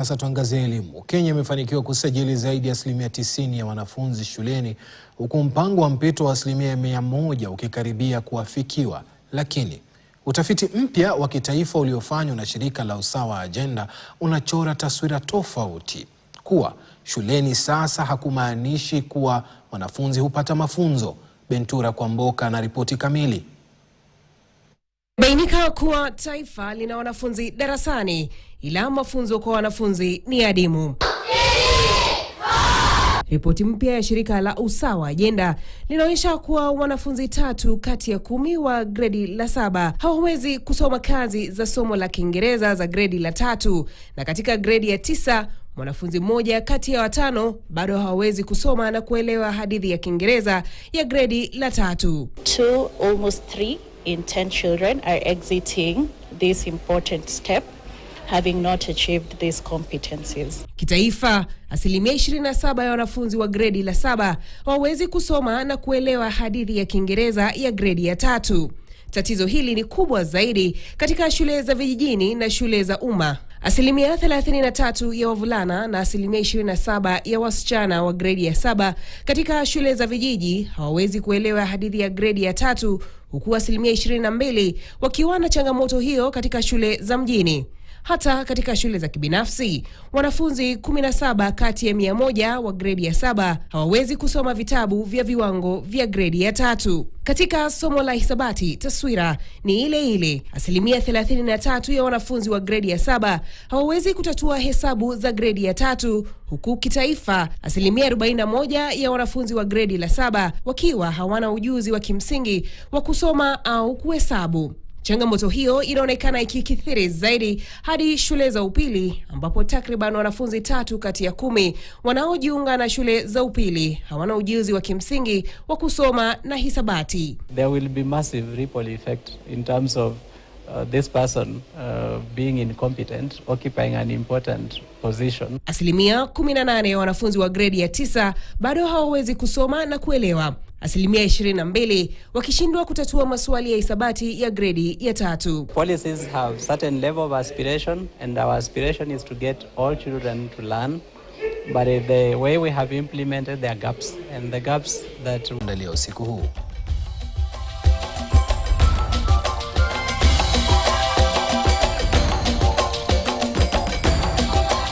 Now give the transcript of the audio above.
Sasa tuangazie elimu. Kenya imefanikiwa kusajili zaidi ya 90% ya wanafunzi shuleni, huku mpango wa mpito wa 100% ukikaribia kuafikiwa. Lakini utafiti mpya wa kitaifa uliofanywa na shirika la Usawa Agenda unachora taswira tofauti. Kuwa shuleni sasa hakumaanishi kuwa wanafunzi hupata mafunzo. Bentura Kwamboka na ripoti kamili. Bainika kuwa taifa lina wanafunzi darasani, ila mafunzo kwa wanafunzi ni adimu. Ripoti mpya ya shirika la Usawa Agenda linaonyesha kuwa wanafunzi 3 kati ya 10 wa gredi la 7 hawawezi kusoma kazi za somo la Kiingereza za gredi la 3, na katika gredi ya 9 mwanafunzi 1 kati ya 5 bado hawawezi kusoma na kuelewa hadithi ya Kiingereza ya gredi la 3. 2, almost 3 in 10 children are exiting this important step, having not achieved these competencies. Kitaifa, asilimia 27 ya wanafunzi wa gredi la 7 hawawezi kusoma na kuelewa hadithi ya Kiingereza ya gredi ya 3. Tatizo hili ni kubwa zaidi katika shule za vijijini na shule za umma. Asilimia 33 ya wavulana na asilimia 27 ya wasichana wa gredi ya 7 katika shule za vijiji hawawezi kuelewa hadithi ya gredi ya 3, huku asilimia 22 wakiwa na changamoto hiyo katika shule za mjini. Hata katika shule za kibinafsi, wanafunzi 17 kati ya 100 wa gredi ya 7 hawawezi kusoma vitabu vya viwango vya gredi ya 3. Katika somo la hisabati, taswira ni ile ile. Asilimia 33 ya wanafunzi wa gredi ya 7 hawawezi kutatua hesabu za gredi ya 3, huku kitaifa asilimia 41 ya wanafunzi wa gredi la 7 wakiwa hawana ujuzi wa kimsingi wa kusoma au kuhesabu. Changamoto hiyo inaonekana ikikithiri zaidi hadi shule za upili, ambapo takriban wanafunzi 3 kati ya 10 wanaojiunga na shule za upili hawana ujuzi wa kimsingi wa kusoma na hisabati. There will be massive ripple effect in terms of this person being incompetent, occupying an important position. Asilimia 18 ya wanafunzi wa gredi ya 9 bado hawawezi kusoma na kuelewa. Asilimia 22 wakishindwa kutatua maswali ya hisabati ya gredi ya 3. Policies have certain level of aspiration, and our aspiration is to get all children to learn. But the way we have implemented, there are gaps, and the gaps that usiku huu.